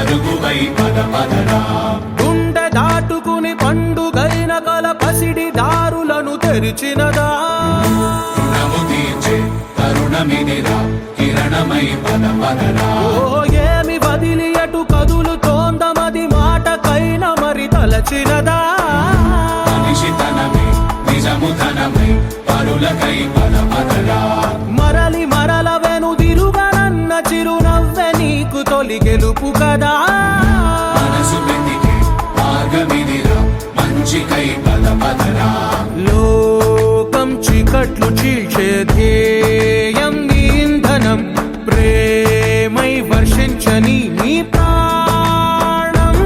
పరుగువై పద పదరా. గుండె దాటుకుని పండుగైన కల పసిడి దారులను తెరిచినదా. రుణము తీర్చే తరుణమిదిరా కిరణమై పద పదరా. ఓ ఏమి వదిలి అటు కదులుతోందమది మాటకైన మరి తలచినదా. మనిషితనమే నిజముధనమై పరులకై పద పదరా. మరలి మరల వెనుదిరుగనన్న చిరునవ్వె నీకు తొలి గెలుపు కదా. మనసు వెతికే మార్గమిదిరా మంచికై పద పదరా. లోకం చీకట్లు చీల్చే ధ్యేయం నీ ఇంధనం ప్రేమై వర్షించని నీ ప్రాణం.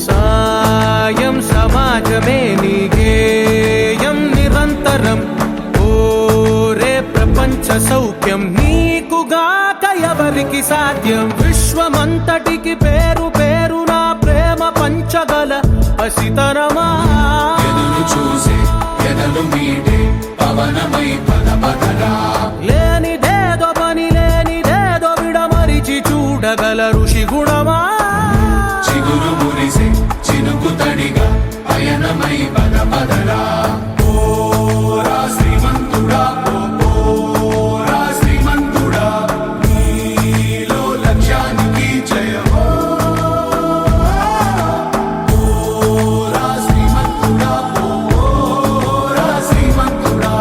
సాయం సమాజమే నీ గేయం నిరంతరం. ఓరే ప్రపంచ సౌఖ్యం నీకుగాక ఎవరికి సాధ్యం. విశ్వమంతటికి పేరు పేరు నా ప్రేమ పంచగల పసితనమా. ఎదురు చూసే ఎదలు మీడే పవనమై పద పదరా. లేనిదేదో పని లేనిదేదో విడమరిచి చూడగల ఋషి గుణమా. చిగురు మురిసే చినుకు తడిగా పయనమై పద పదరా. ఓరా శ్రీమంతుడా ఓరా శ్రీమంతుడా నీలో లక్ష్యానికి జయమో. ఓరా శ్రీమంతుడా ఓరా శ్రీమంతుడా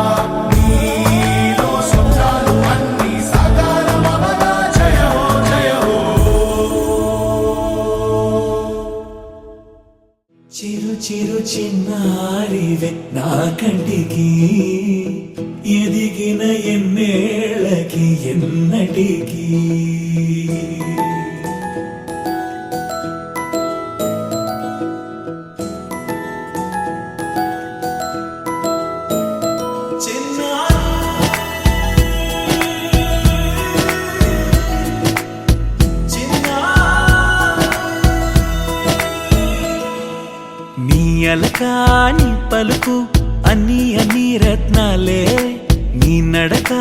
నీలో స్వప్నాలు అన్నీ సాకారమవగా జయమో జయమో. చిరు చిరు చిన్నారివే నా కంటికి ఎదిగిన ఎన్నేళ్ళకి ఎన్నటికి. నీ అలకాని పలుకు అన్ని అన్ని రత్నాలే. నీ నడక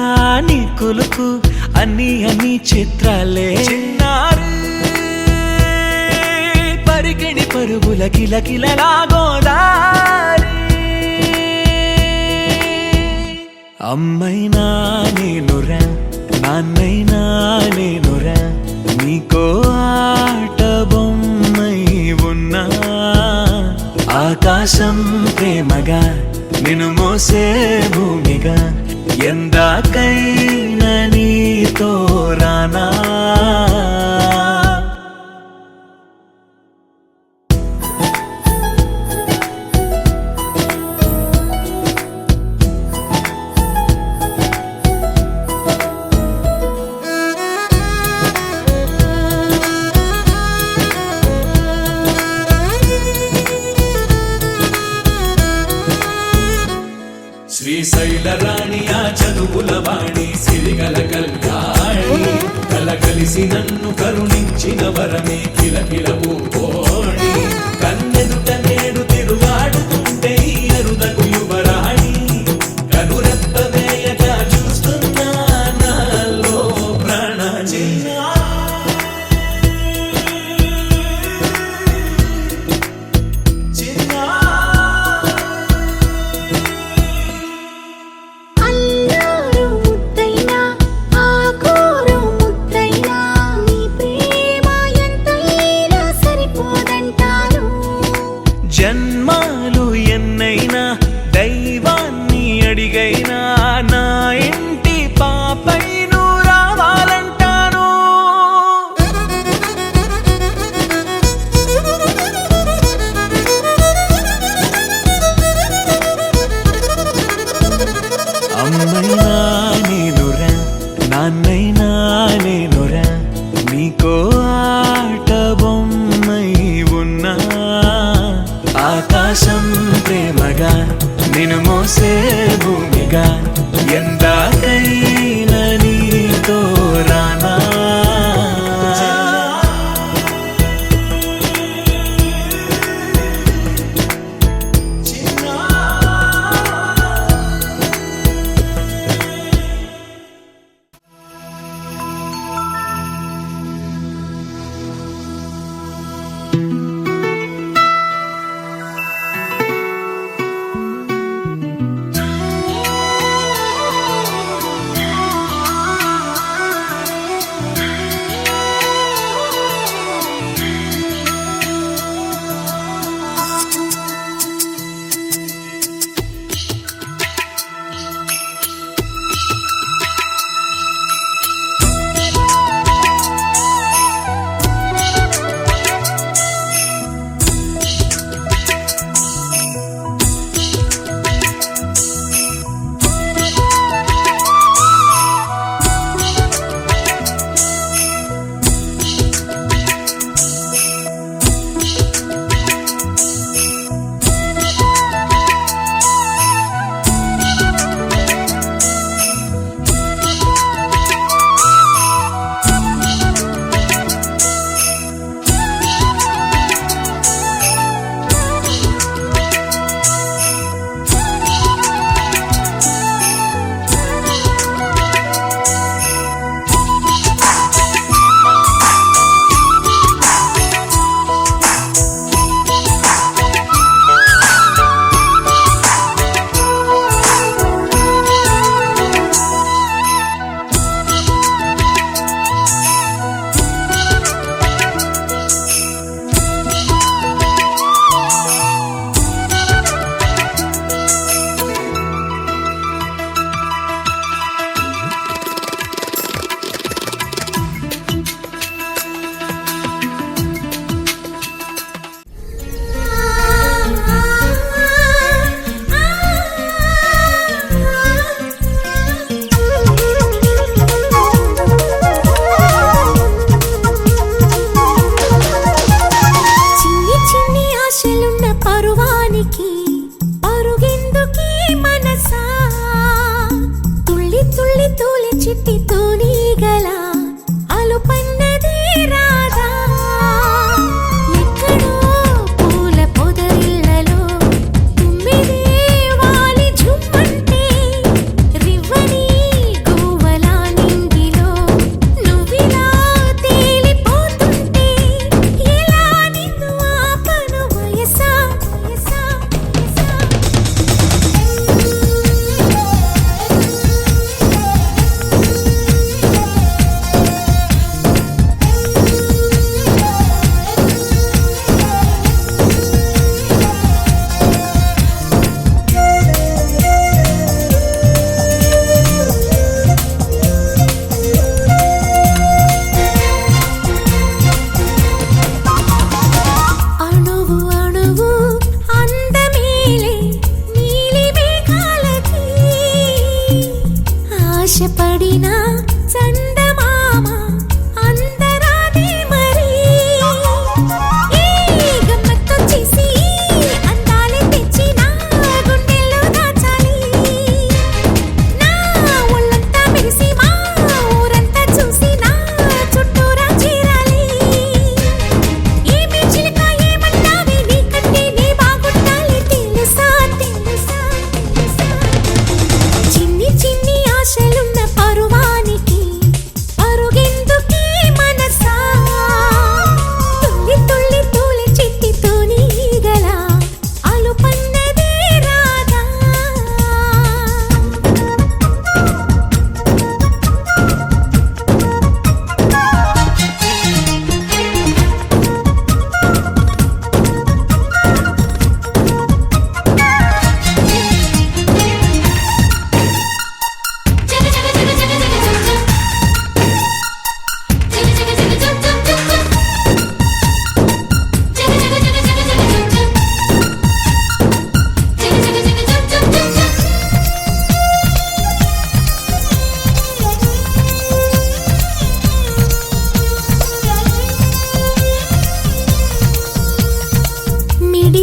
నీ కులుకు అన్ని అన్ని చిత్రాలే. చిన్నారు పరికిణి పరుగుల కిలకిలలా గోదారి. అమ్మైనా నేనురా నాన్నైనా నేనురా నీకో ఆట బొమ్మై ఉన్నా. ఆకాశం ప్రేమగా నిన్ను మోసే భూమిగా ఎందాకైనా నీతో రానా. శ్రీశైల రాణి ఆ చదువుల వాణి సిరిగల కళ్యాణి. కలగలిసి నన్ను కరుణించిన వరమే కిలకిల పూకోణి. కన్నెదుట నేడు తిరుగాడుతుంటే ఈ అరుదకు యువరాణి. కనురెప్ప వేయగా చూస్తున్నా నాలో ప్రాణ. ముద్దైనా నీ ప్రేమ ఎంతైనా సరిపోదా.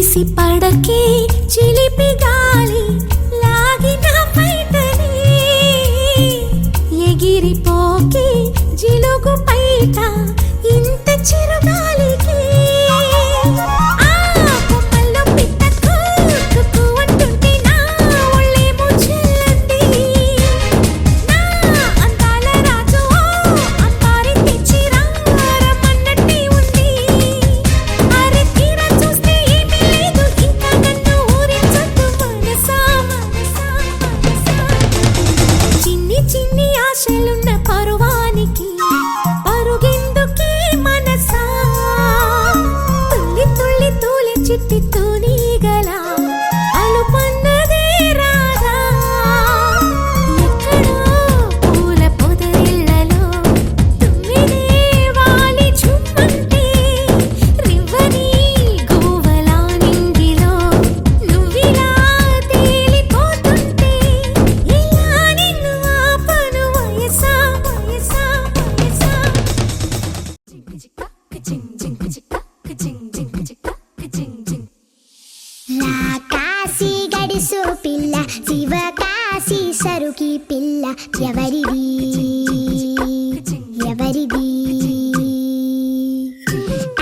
ఎగిసి పడకే చిలిపి గాలి లాగిన బయటనే ఎగిరిపోకే జిలుగు బయట ఇంత చిరుగాలికి కొమ్మల్లో పిట్ట కుక్కు అంటుంటే నా ఒళ్ళేమో చెల్లంది నా అందాల రాజు అంబారి తెచ్చి రమ్మన్నట్టే ఉంది అరే తీరా చూస్తే ఏమీ లేదు ఇంకా నన్ను ఊరించొద్దు మనసా మనసా మనసా చిన్ని చిన్ని ఆశలున్న పరువానికి పరుగెందుకే మనసా తుల్లి తుల్లి తూలి చిట్టి తూనీగల అలుపన్నదే రాదా ఎక్కడో పూల పొదరిళ్లలో తుమ్మిదే వాలి చుమ్మంటే రివ్వని గువ్వలా నింగిలో నువ్విలా తేలిపోతుంటే ఇలా నిన్ను ఆపను వయసా వయసా వయసా కాశీ గడిసు పిల్ల శివ కాశీ సరుకి పిల్ల ఎవరిది ఎవరిది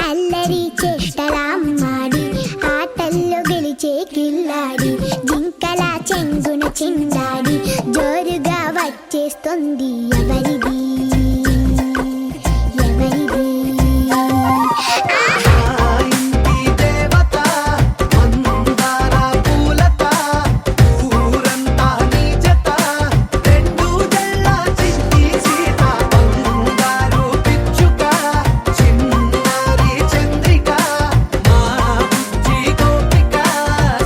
అల్లరి చేష్టలామ్మాడి ఆటల్లో గెలిచే కిల్లాడి జింకల చెంగున చిందాడి జోరుగా వచ్చేస్తుంది ఎవరిది ఎవరిది ఇంటి దేవత మందార పూలత ఊరంతా నీ జత రెండు జల్ల చిట్టి సీత బంగారు పిచ్చుక చిన్నారి చంద్రిక మా బుజ్జి గోపిక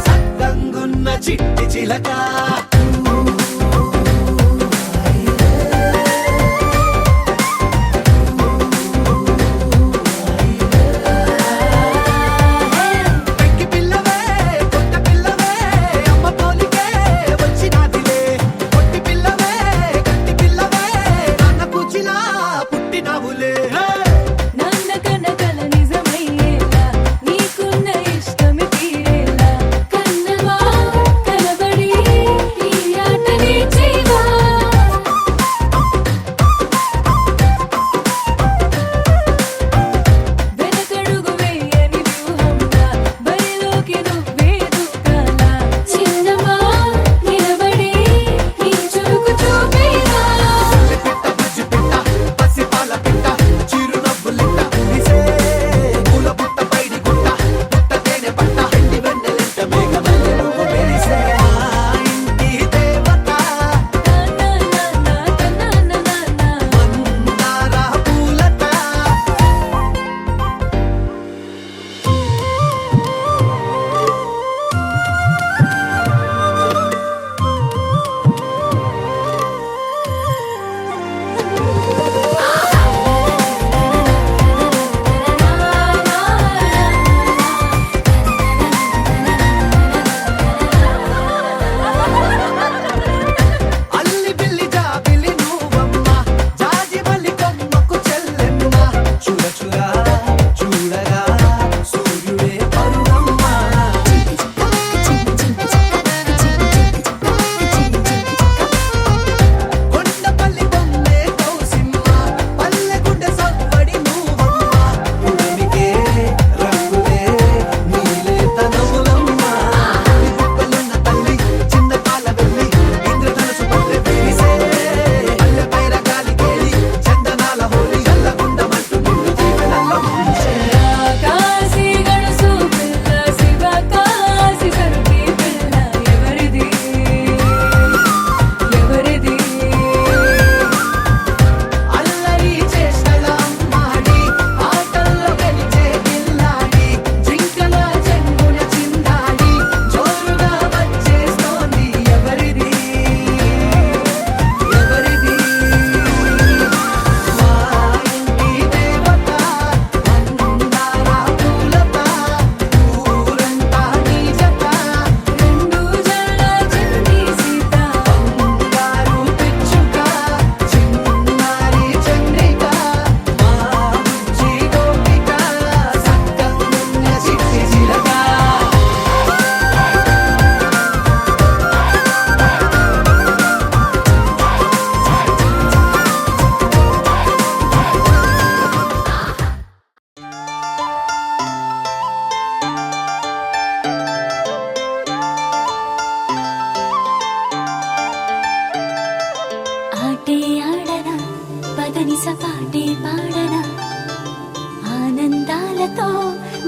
సక్కంగున్న చిట్టి చిలక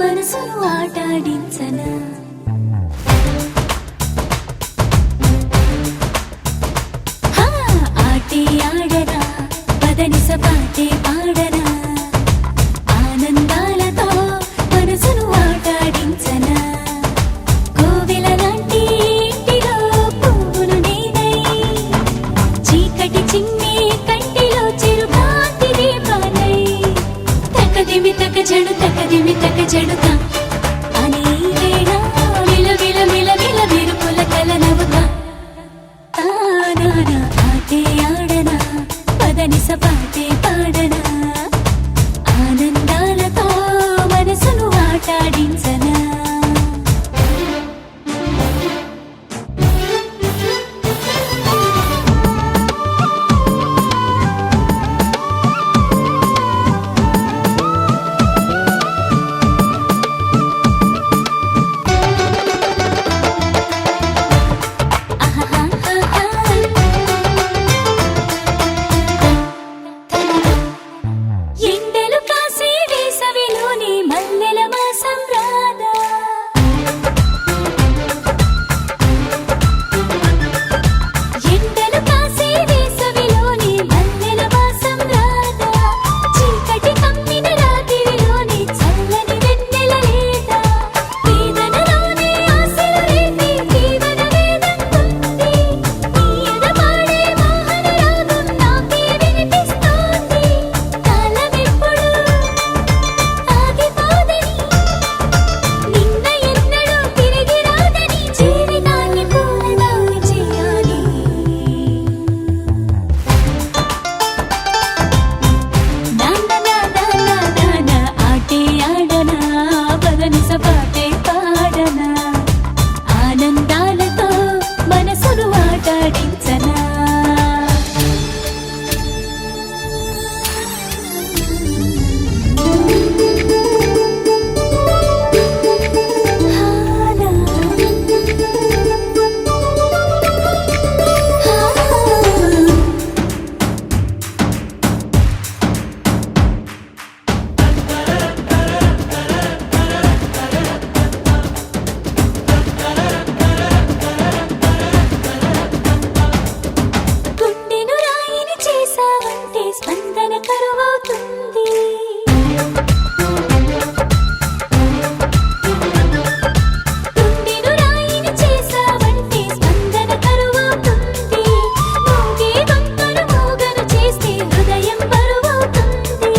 మనసును ఆటాడించనా హా, ఆటే ఆడనా పదనిస పాటే పాడనా ఆనందాలతో మనసును ఆటాడించనా కోవెల లాంటి ఇంటిలో పువ్వును నేనై చీకటి చిమ్మే కంటిలో చిరుకాంతి దీపాలై తకదిమి తక జడుతా అని వేళ విల విల విల విల విరుపుల కలనవుతా తానానా ఆటే ఆడనా పదనిస పాటే పాడనా ఆనందాలతో మనసును ఆటాడించనా ఎండలు కాసే వేసవిలోని మల్లెల మాసం రాదా ఎండలు కాసే వేసవిలోని మల్లెల మాసం రాదా చీకటి కమ్మిన రాత్రిలోని చల్లని వెన్నెల లేదా వేదనలోనే ఆశలు రేపే జీవన వేదంతుంది తీయన పాడే మోహన రాగం నాకే వినిపిస్తోంది కాలమెప్పుడు ఆగిపోదని నిన్న ఎన్నడూ తిరిగి రాదని జీవితాన్ని పూలదాని చేయాలి నాన్న ఆటే ఆడనా పదనిస పాటే పాడనా ఆనందాలతో మనసును ఆటాడించనా హానా గుండెను రాయిని చేసావంటే స్పందన కరువవుతుంది గుండెను రాయిని చేసావంటే స్పందన కరువవుతుంది మోగే వంకను మోగను చేస్తే హృదయం బరువవుతుంది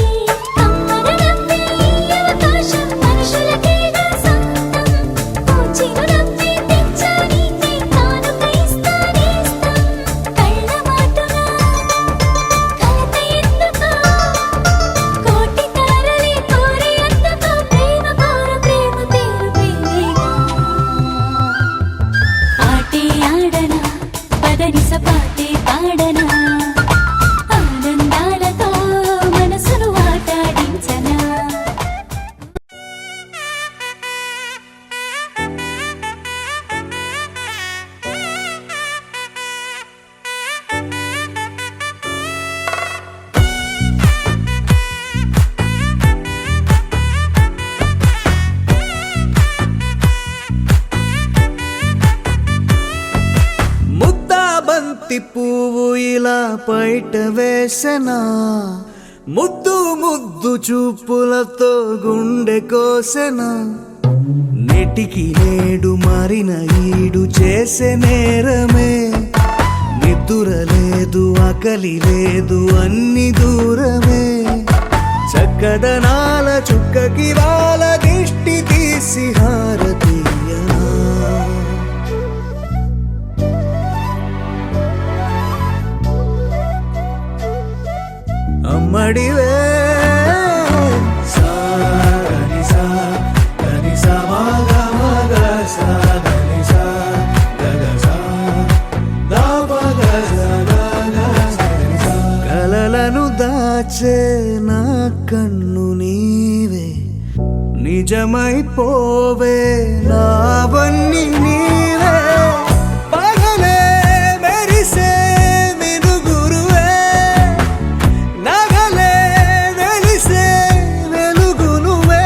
అమ్మన నవ్వే ఈ అవకాశం మనుషులకేగా సొంతం పూచిను నవ్వే తెచ్చా నీకే కానుక ఇస్తానేస్తం కళ్ళ మాటున కలత ఎందుకో కోటి తారలే కోరి అందుకో ప్రేమ కోరు ప్రేమ పేరు ప్రేమేగా ఆటే ఆడనా పదనిస పాటే పాడనా ఆనందాలతో మనసును ఆటాడించనా ముద్దా బంతి పువ్వు ఇలా బయట వేసెనా ముద్దు ముద్దు చూపులతో గుండె కోసెనా నెటికి నేడు మారిన ఈడు చేసే నేరమే నిద్దుర లేదు ఆకలి లేదు అన్ని దూరమే చక్కదనాల చుక్కకి వాళ్ళ దిష్టి తీసి హారతీయనా అమ్మడివే సాని సా దని సా మగ మగ సా దని సా గగ సా దా పగ సా గగ సని సా కలలను దాచే నా కన్ను నీవే నిజమైపోవే నావన్నీ నీవే పగలే మెరిసే మినుగురువే నగలే వెలిసే వెలుగు నువ్వే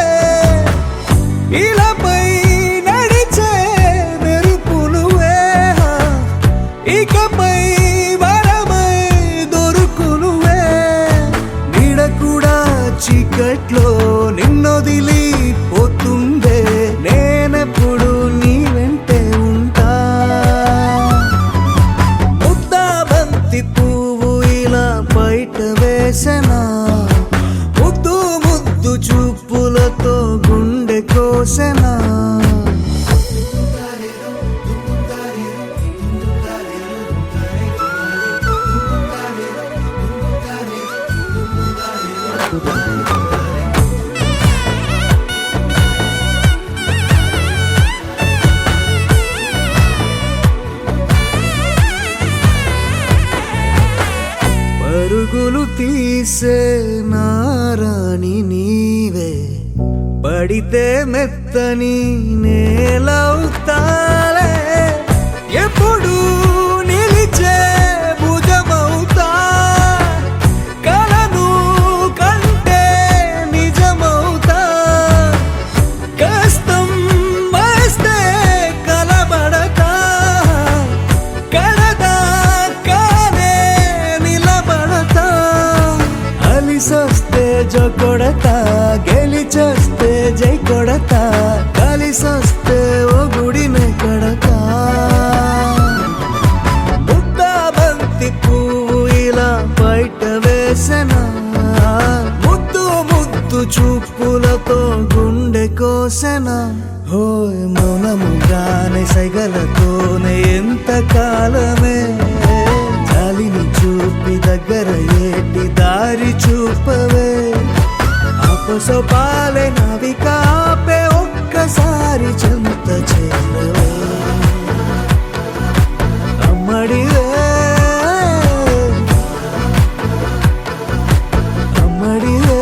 పడితే మెత్తని నేలవుతాలే ఎప్పుడు నిలిచే భుజమవుతా కలను కంటే నిజమవుతా కష్టం వస్తే కలబడతా కడదాకానే నిలబడతా అలిసొస్తే జో కొడతా గెలిచొస్తే జై కొడతా కలిసొస్తే ఓ గుడినే కడతా ముద్దా బంతి పువ్వు ఇలా బయట వేసెనా ముద్దు ముద్దు చూపులతో గుండె కోసెనా హోయ్ మౌనముగానే సైగలతోనే ఎంత కాలమే జాలిని చూపి దగ్గర ఏటి దారి చూపవే ఆపసోపాలే నావికాపే ఒక్కసారి చెంత చేరవే అమ్మడివే అమ్మడివే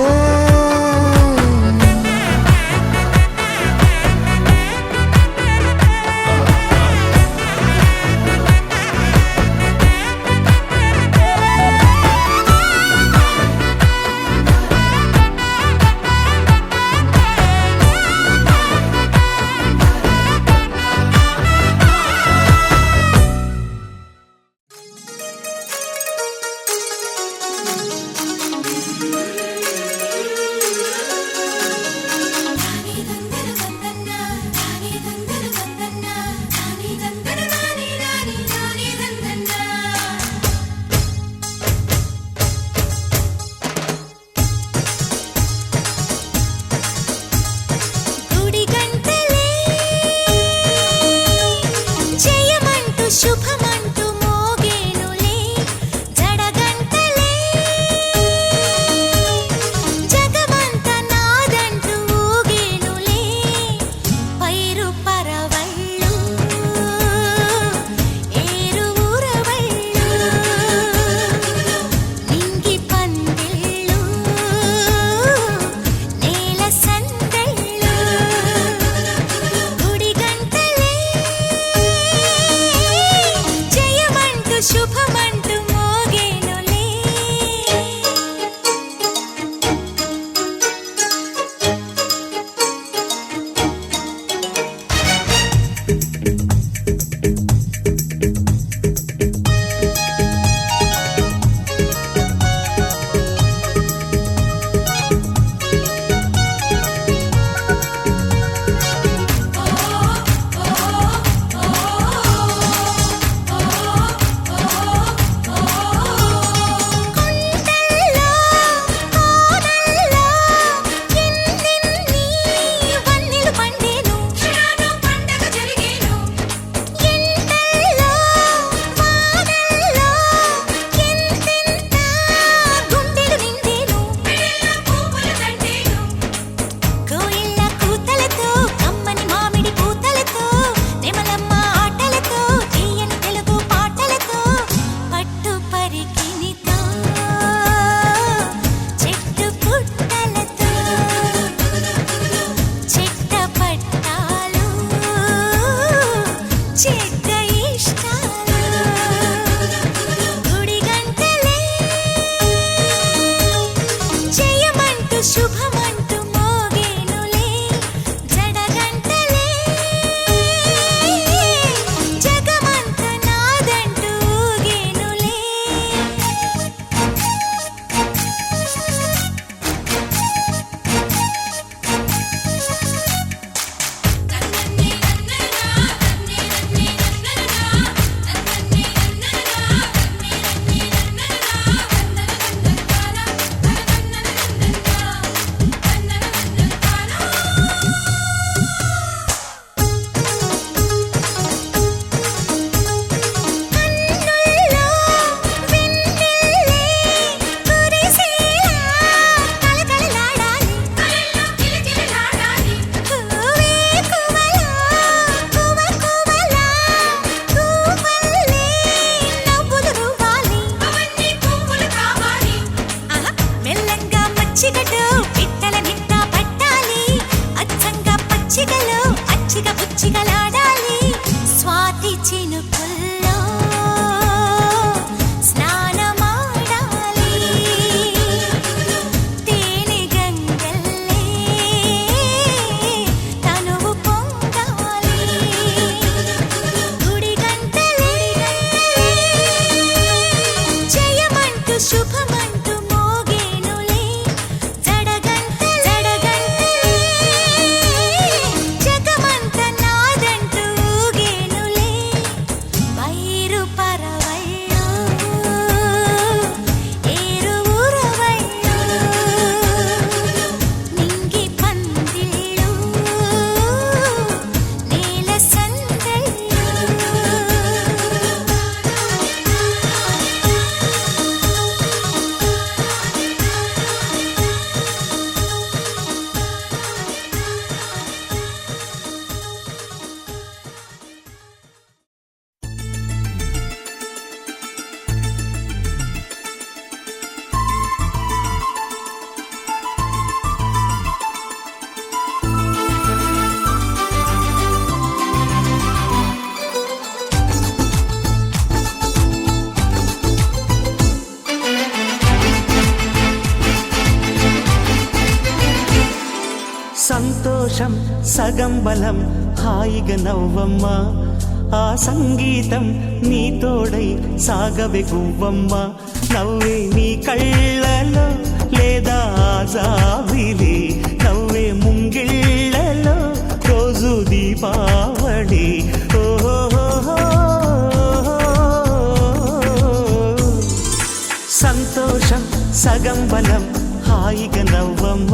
మచ్చికలో అచ్చిక పుచ్చికలాడాలి స్వాతి చినుకుల్లో స్నానమాడాలి తేనె గంగల్లే తనువు పొంగాలి గుడి గంటలే జయమంటూ శుభమంటూ మోగేనులే జడగంట జడగంటలే జగమంత నాదంటూ ఊగేనులే వైరు పరవళ్ళు ఏరు ఊరవళ్ళు నింగి పందిళ్ళు నేల సందళ్ళు సంతోషం సగం బలం హాయిగా నవ్వమ్మ ఆ సంగీతం నీ తోడై సాగవే గువ్వమ్మ నవ్వే నీ కళ్ళలో లేదా జాబిలి నవ్వే ముంగిళ్ళలో రోజు దీపావళి సంతోషం సగం బలం హాయిగా నవ్వమ్మ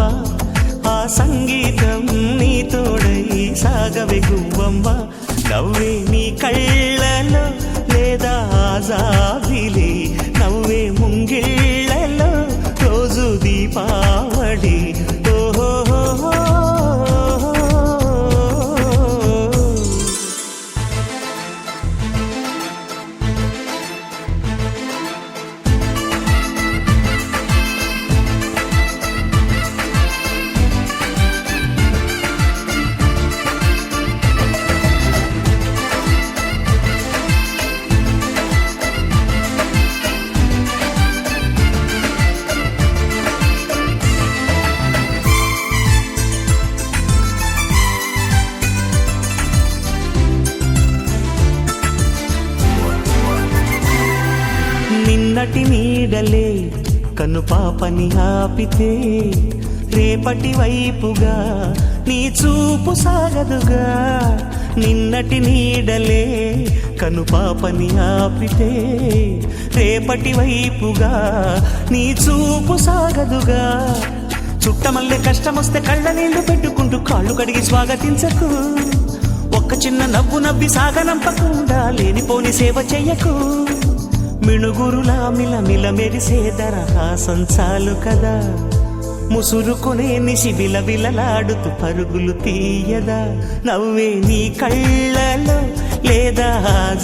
ఆ సంగీతం నీ తోడై సాగవే గువ్వమ్మ నవ్వే నీ కళ్ళలో లేదా జాబిలి నవ్వే ముంగిళ్ళలో రోజు దీపావళి నిన్నటి నీడలే కను పాపని ఆపితే రేపటి వైపుగా నీ చూపు సాగదుగా నిన్నటి నీడలే కను పాపని ఆపితే రేపటి వైపుగా నీ చూపు సాగదుగా చుట్టమల్లే కష్టమొస్తే కళ్ళ నీళ్లు పెట్టుకుంటూ కాళ్ళు కడిగి స్వాగతించకు ఒక్క చిన్న నవ్వు నవ్వి సాగనంపకుండా లేనిపోని సేవ చెయ్యకు మిణుగురులా మిలమిల మెరిసే దరహాసం చాలు కదా ముసురుకునే నిశి విలవిలలాడుతూ పరుగులు తీయదా నవ్వే నీ కళ్ళలో లేదా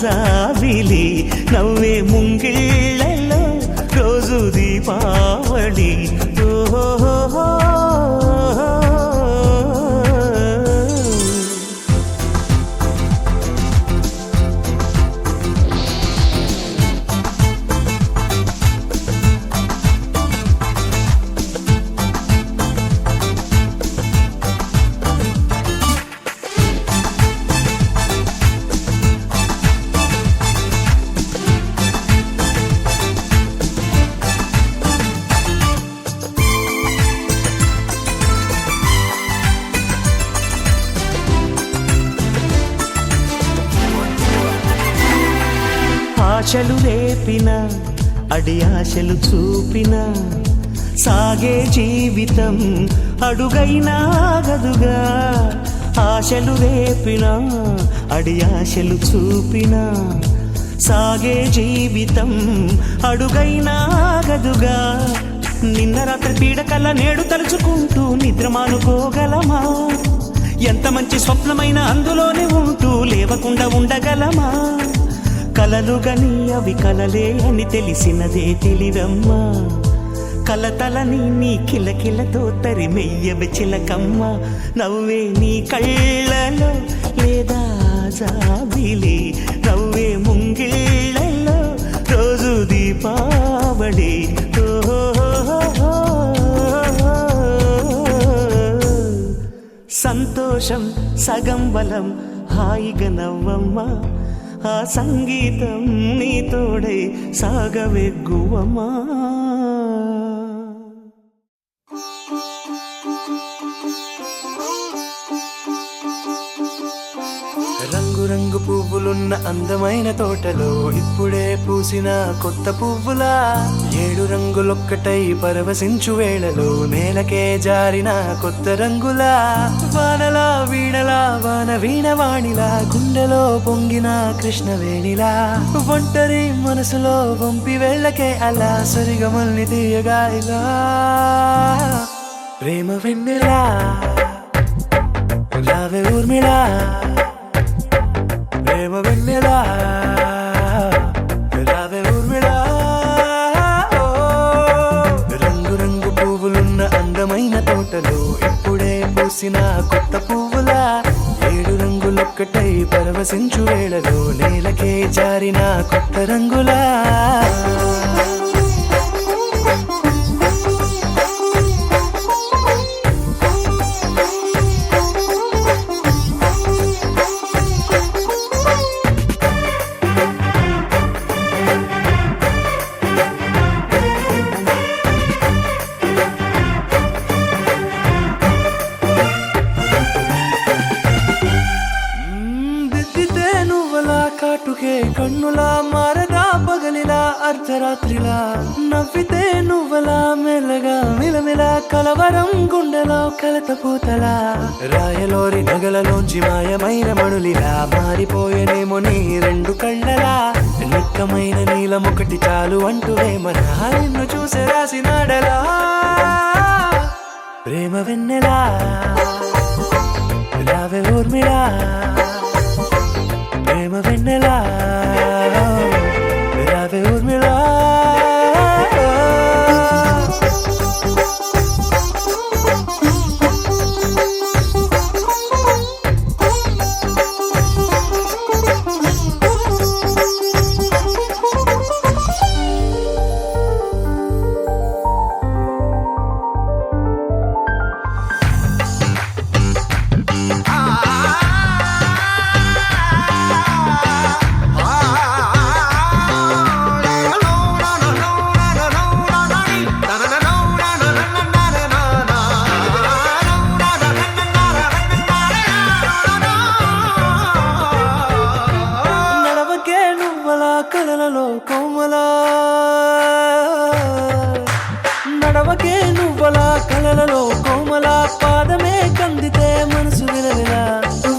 జాబిలి నవ్వే ముంగిళ్ళలో రోజు దీపావళి ఓహో ఆశలు రేపిన అడి ఆశలు చూపిన సాగే జీవితం అడుగైనా గదుగా ఆశలు రేపిన అడి ఆశలు చూపిన సాగే జీవితం అడుగైనా గదుగా నిన్న రాత్రి పీడకల నేడు తలుచుకుంటూ నిద్రమానుకోగలమా ఎంత మంచి స్వప్నమైన అందులోనే ఉంటూ లేవకుండా ఉండగలమా కలలు గని అవి కలలే అని తెలిసినదే తెలివమ్మా కలతలని నీ కిలకిలతో తరిమెయ్యవ చిలకమ్మ నవ్వే నీ కళ్ళలో లేదా జాబిలి నవ్వే ముంగిళ్ళలో రోజు దీపావళి సంతోషం సగం బలం హాయిగా నవ్వమ్మా ఆ సంగీతం నీ తోడై సాగవెగ్గువమ్మా రంగు పువ్వులున్న అందమైన తోటలో ఇప్పుడే పూసిన కొత్త పువ్వులా 7 రంగులొక్కటై పరవశించు వేళలో నేలకే జారిన కొత్త రంగులా వానలా వీణలా వాన వీణవాణిలా గుండెలో పొంగిన కృష్ణవేణిలా ఒంటరి మనసులో వంపి వెళ్ళకే అలా సరిగమల్ని తీయగా ఇలా ప్రేమ వెన్నెలా రావే ఊర్మిళా ప్రేమ వెన్నెలా రావే ఊర్మిళా రంగు పువ్వులున్న అందమైన తోటలో ఇప్పుడే పూసిన కొత్త పువ్వులా 7 రంగులొక్కటై పరవశించు వేళలో నేలకే జారిన కొత్త రంగులా కాటుకే కన్నులా మారదా పగలిలా అర్ధరాత్రిలా నవ్వితే నువ్వలా మెల్లగా మిలమిలా కలవరం గుండెలో కలత పూతలా రాయలోరి నగలలోంచి మాయమైన మణులిలా మారిపోయేనేమో నీ 2 కళ్ళలా నిక్కమైన నీలమొకటి చాలు అంటూ వేమనా నిన్ను చూసే రాసినాడలా ప్రేమ వెన్నెలా రావే ఊర్మిళా ప్రేమ వెన్నెలా రావే ఊర్మిళా కలలలో కోమలా నడవకే నువ్వలా కలలలో కోమలా పాదమే కందితే మనసు విలవిలా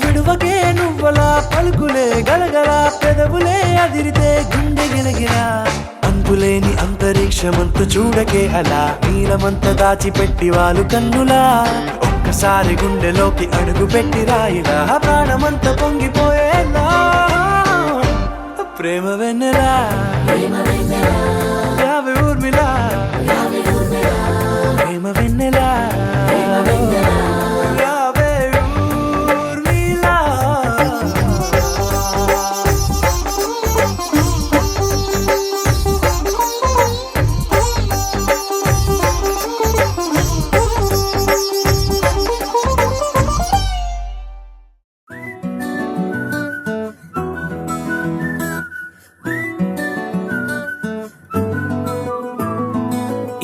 విడువకే నువ్వలా పలుకులే గలగల పెదవులే అదిరితే గుండె గిలగిలా అంతులేని అంతరిక్షమంత చూడకే అలా నీలమంత దాచిపెట్టి వాళ్ళు కన్నులా ఒక్కసారి గుండెలోకి అడుగు పెట్టి రాయిలా ప్రాణమంత పొంగిపోయేలా ప్రేమ వెన్నెలా రావే ఊర్మిళా ప్రేమ వెన్నెలా రావే ఊర్మిళా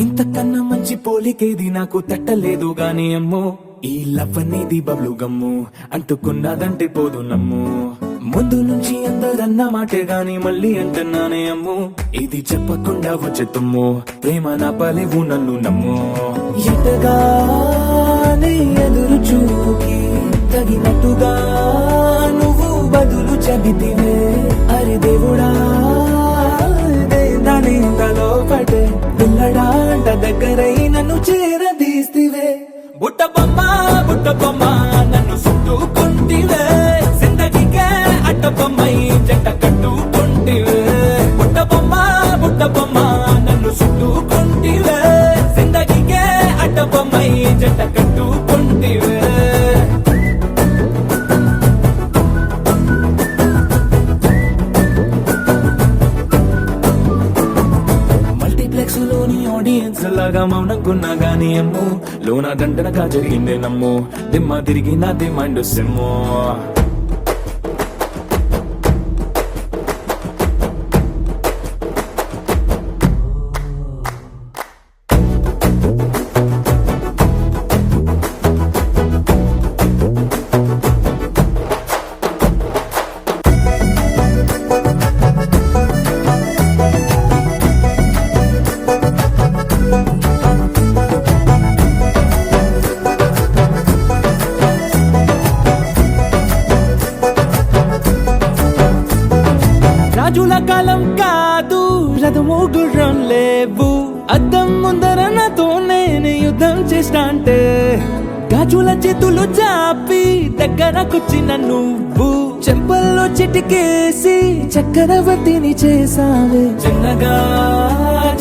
ఇంతకన్నా మంచి పోలికేది నాకు తట్టలేదు గాని అమ్మో ఈ లవ్ అనేది బబ్లు గమ్ము అంటుకున్నదంటే పోదు నమ్ము ముందు నుంచి అందరన్న మాటే గాని మళ్ళీ అంటున్నానే అమ్ము ఇది చెప్పకుండా వచ్చే తుమ్ము ప్రేమ నా పలేవు నన్ను నమ్ము ఎటగానే ఎదురు చూకి తగినట్టుగా నువ్వు బదులు చెబితివే అరే దేవుడా దానిలో పడే పిల్లడాంట దగ్గరై నన్ను చేరదీస్తివే బుట్ట బొమ్మ నన్ను చుట్టుకుంటివే జిందగీకే అట్ట బొమ్మై జంట కట్టుకుంటివే బుట్ట బొమ్మ నన్ను చుట్టుకుంటివే అమ్ము లోన దండనగా జరిగిందే నమ్ము దిమ్మ తిరిగి నాది మైండ్ సిమ్ము రాజుల కాలం కాదు రథము గుర్రం లేవు అద్దం ముందర నాతో నేను యుద్ధం చేస్తా అంటే గాజుల చేతులు చాపి దగ్గరకొచ్చిన నువ్వు చెంపల్లో చిటికేసి చక్రవర్తిని చేసావే చిన్నగా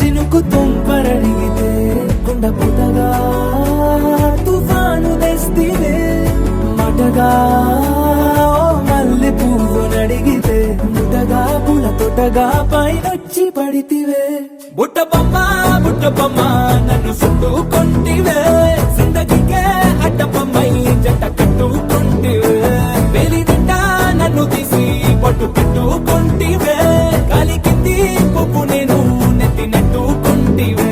చినుకు తుంపరడిగితే కుండ పుటగా తుఫాను తెస్తివే మాటగా మల్లె పువ్వు నడిగితే ముటగా పుల తొటగా పైనొచ్చి పడితివే బుట్ట బొమ్మ నన్ను చుట్టుకొంటివే జిందగీకే అడ్డపమ్మై జంట కట్టుకొంటివే వేలి నిండా నన్ను తీసి పట్టు పెట్టుకొంటివే గాలి కింది పువ్వు నేను నెత్తి నెట్టుకొంటివే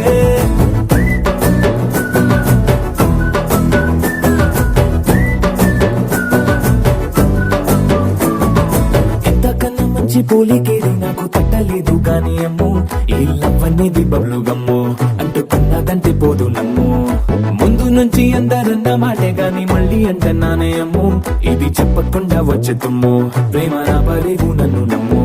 ఎంతకన్నా మంచి పోలికేది నాకు తట్టలేదు కానీ అమ్ము ఈ లవ్ అనేది బబ్లు గమ్ము అంటుకున్నదంటే పోదు నమ్ము ముందు నుంచి అందరన్న మాటే గాని మళ్ళీ అంటున్నానే అమ్ము ఇది చెప్పకుండా వచ్చే తుమ్ము ప్రేమ నా పరేగు నన్ను నమ్ము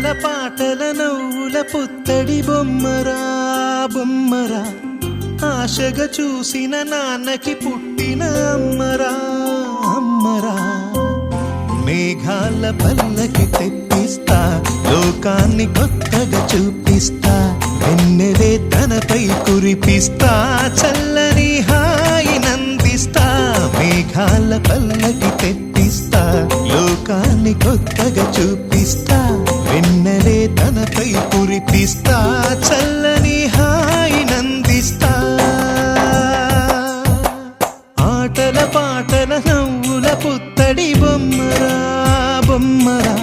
ఆటల పాటల నవ్వుల పుత్తడి బొమ్మరా బొమ్మరా ఆశగా చూసిన నాన్నకి పుట్టిన అమ్మరా అమ్మరా మేఘాల పల్లకి తెప్పిస్తా లోకాన్ని కొత్తగా చూపిస్తా వెన్నెలే తనపై కురిపిస్తా చల్లని హాయి నందిస్తా మేఘాల పల్లకి తెప్పిస్తా లోకాన్ని కొత్తగా చూపిస్తా వెన్నెలే తనపై కురిపిస్తా చల్లని హాయి నందిస్తా ఆటల పాటల నవ్వుల పుత్తడి బొమ్మరా బొమ్మరా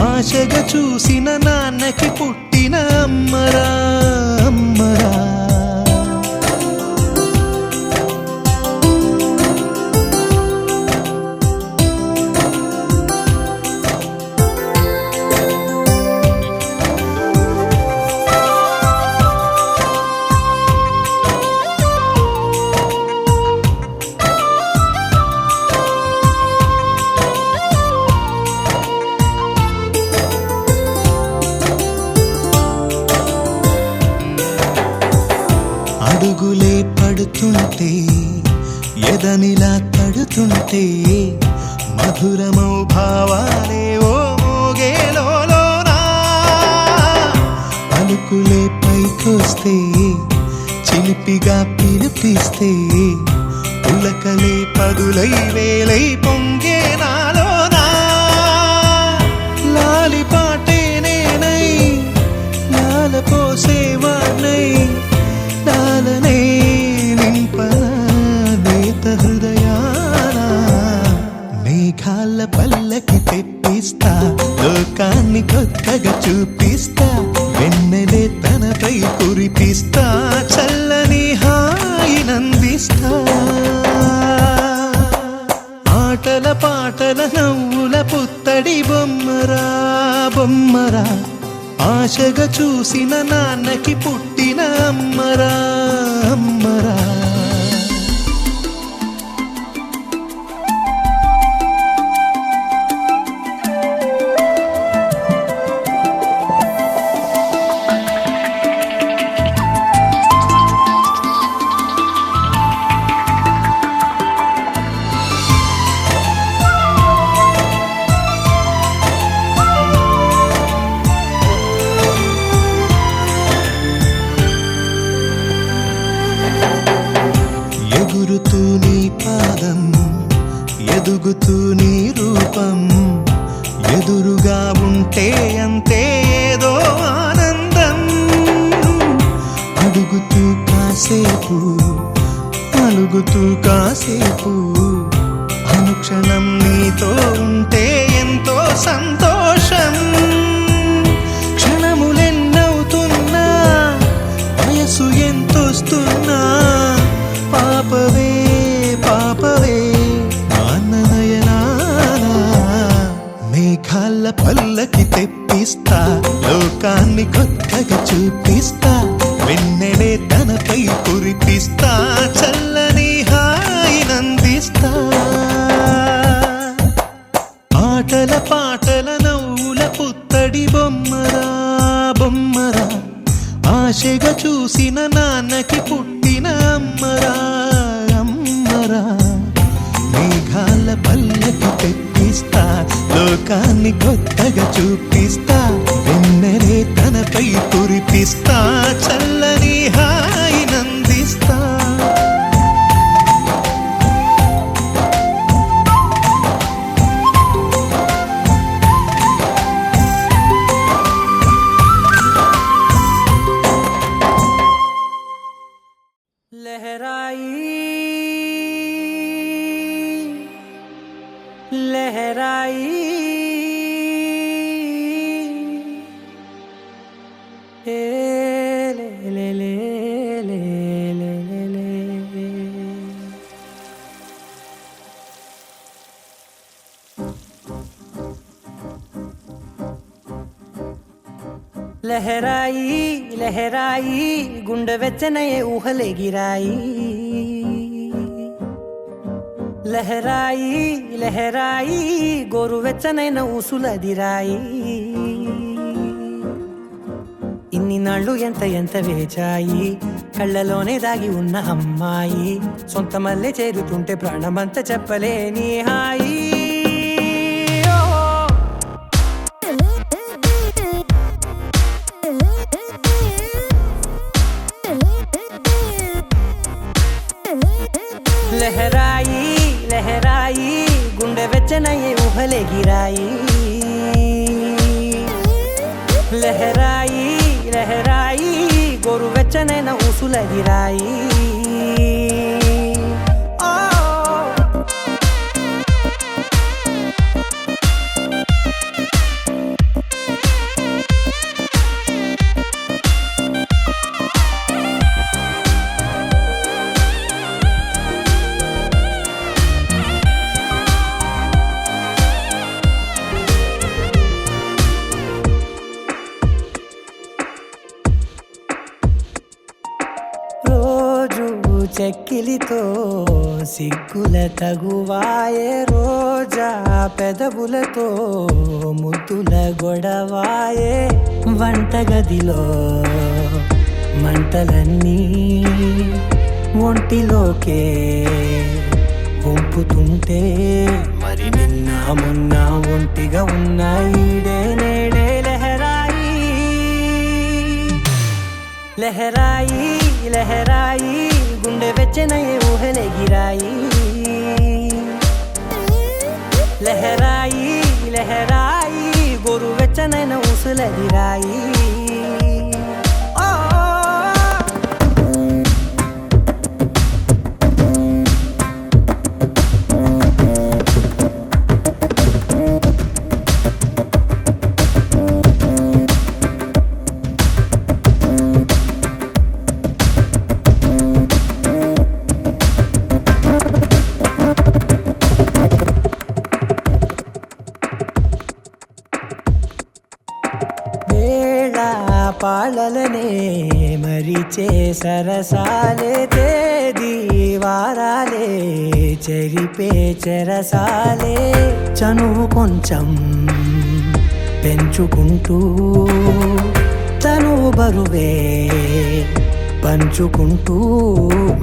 ఆశగా చూసిన నాన్నకి పుట్టిన అమ్మరా అమ్మరా అడుగులే పడుతుంటే ఎదనిలా తడుతుంటే మధురమౌ భావాలే ఓ మోగేలోనా పలుకులే పైకొస్తే చిలిపిగా పిలిపిస్తే పులకలే పదులై వేలై పొంగే నాలోనా లాలి పాటే నేనై లాల పోసేవాణ్ణై నాలనే నింపనా నేత హృదయాన మేఘాల పల్లకి తెప్పిస్తా లోకాన్ని కొత్తగా చూపిస్తా వెన్నెలే తనపై కురిపిస్తా చల్లని హాయి నందిస్తా ఆటల పాటల నవ్వుల పుత్తడి బొమ్మరా బొమ్మరా ఆశగా చూసిన నాన్నకి పుట్టిన అమ్మరా అమ్మరా ఎగురుతూ నీ పాదం ఎదుగుతూ నీ రూపం ఎదురుగా ఉంటే అంతే ఏదో ఆనందం అడుగుతూ కాసేపు అలుగుతూ కాసేపు అనుక్షణం నీతో ఉంటే ఎంతో సంతోషం క్షణములెన్నవుతున్నా వయసు ఎంతొస్తున్నా పాపవే పాపవే నయనానా మేఘాల పల్లకి తెప్పిస్తా లోకాన్ని కొత్తగా చూపిస్తా వెన్నెలే తనపై కురిపిస్తా చల్లని హాయి నందిస్తా ఆటల పాటల నవ్వుల పుత్తడి బొమ్మరా బొమ్మరా ఆశగా చూసిన నాన్నకి పుట్టిన అమ్మరా అమ్మరా మేఘాల పల్లకి తెప్పిస్తా లోకాన్ని కొత్తగా చూపిస్తా వెన్నెలే తనపై కురిపిస్తా చల్లని హాయి నందిస్తా लहराई लहराई ए ले ले ले ले ले ले लहराई लहराई गुंड వెచ్చనయే ఊహలే గిరాయి లహరాయి లహరాయి గోరు వెచ్చనైన ఊసులదిరాయి ఇన్ని నాళ్ళు ఎంత వేచాయి కళ్ళలోనే దాగి ఉన్న అమ్మాయి సొంత మల్లె చేరుతుంటే ప్రాణమంతా చెప్పలేని హాయి ఓ. లహరాయి లహరాయి గుండె వెచ్చనయ్యే ఊహలెగిరాయి లహరాయి లహరాయి గోరు వెచ్చనైన ఊసులెగిరాయి రోజు చెక్కిలితో సిగ్గుల తగువాయే రోజా పెదవులతో ముద్దుల గొడవాయే వంటగదిలో మంటలన్నీ ఒంటిలోకే వంపుతుంటే మరి నిన్న మొన్న ఒంటిగా ఉన్న ఈడే నేడే లహరాయి లహరాయి లహరాయి గుండె వెచ్చనయ్యే ఊహలెగిరాయి లహరాయి లహరాయి గోరు వెచ్చనైన ఊసులెగిరాయి పాలలనే మరిచే సరసాలే తేదీ వారాలే చెరిపే చెరసాలే చనువు కొంచెం పెంచుకుంటూ తనువు బరువే పంచుకుంటూ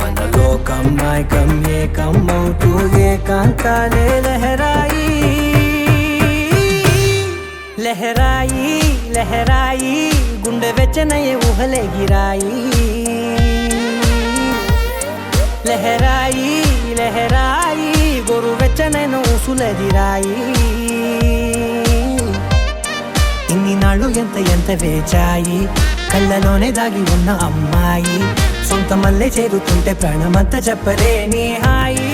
మనలో కమ్మాయికం ఏకమవుతూ ఏకాంతాలే లహరాయి లహరాయి లహరాయి గుండె వెచ్చనయ్యే ఊహలెగిరాయి లహరాయి లహరాయి గోరు వెచ్చనైన ఊసులెగిరాయి ఇన్ని నాళ్ళు ఎంత వేచాయి కళ్ళలోనే దాగి ఉన్న అమ్మాయి సొంత మల్లె చేరుతుంటే ప్రాణమంతా చెప్పలేని హాయి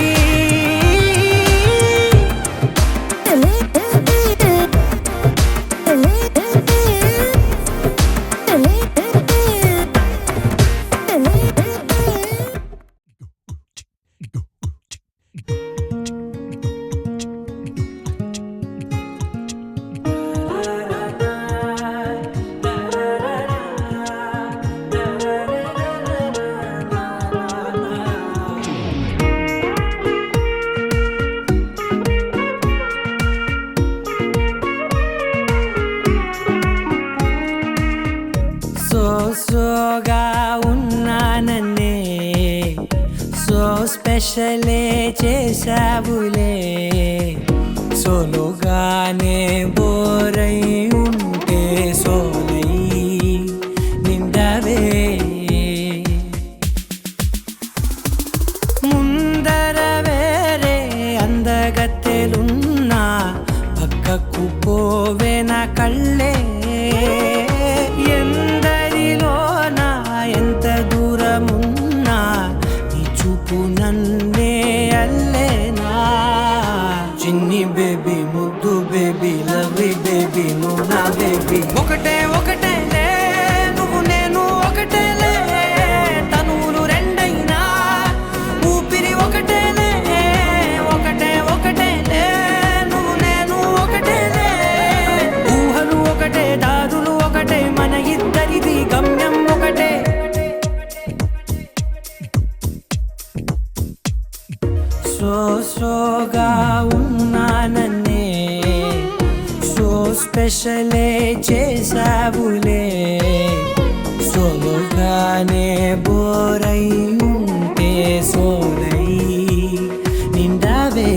సోగా ఉన్నానన్నే సో స్పెషలే చేసావులే సోలోగానే బోరై ఉంటే సోలై నిండవే ముందర వేరే అందగత్తెలున్నా పక్కకు పోవే నా కళ్ళే ఎందరిలోనా ఎంత దూరమున్నా నీ చూపు నన్నే అల్లేనా చిన్ని బేబీ ముద్దు బేబీ లవ్లీ బేబీ నువ్వు నా బేబీ ఒకటే ఒకటేలే నువ్వు నేను ఒకటేలే తనువులు రెండైనా ఊపిరి ఒకటేలే ఒకటే ఒకటేలే నువ్వు నేను ఒకటేలే ఊహలు ఒకటే దారులు ఒకటే మన ఇద్దరిది గమ్యం ఒకటే సోగా ఉన్నానన్నే సో స్పెషలే చేసావులే తానే బోరై ఉంటే సోలై నిండవే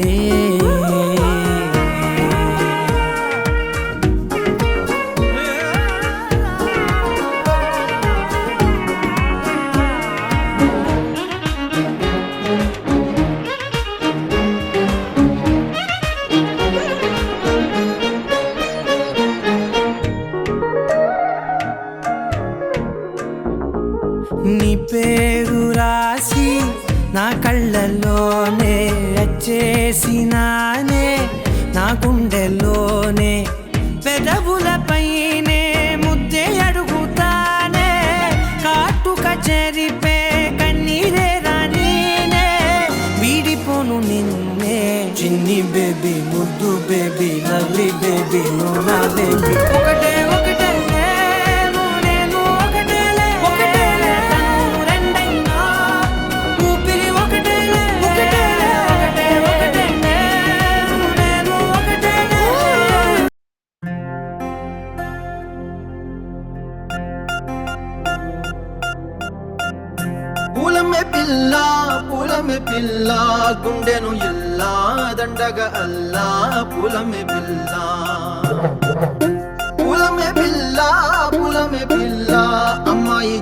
నీ పేరు రాసి నా కళ్ళల్లోనే వచ్చేసినానే నా గుండెల్లోనే పెదవులపైనే ముద్దే అడుగుతానే కాటుక చెరిపే కన్నీరే రానీనే వీడిపోను నిన్నే చిన్ని బేబీ ముద్దు బేబీ లవ్లీ బేబీ నువ్వు నా బేబీ ఒకటే ఒకటే పూలమే పిల్ల గుండెను ఇల్లా దండగ అల్లా పూలమే పిల్ల పూలమే పిల్ల అమ్మాయి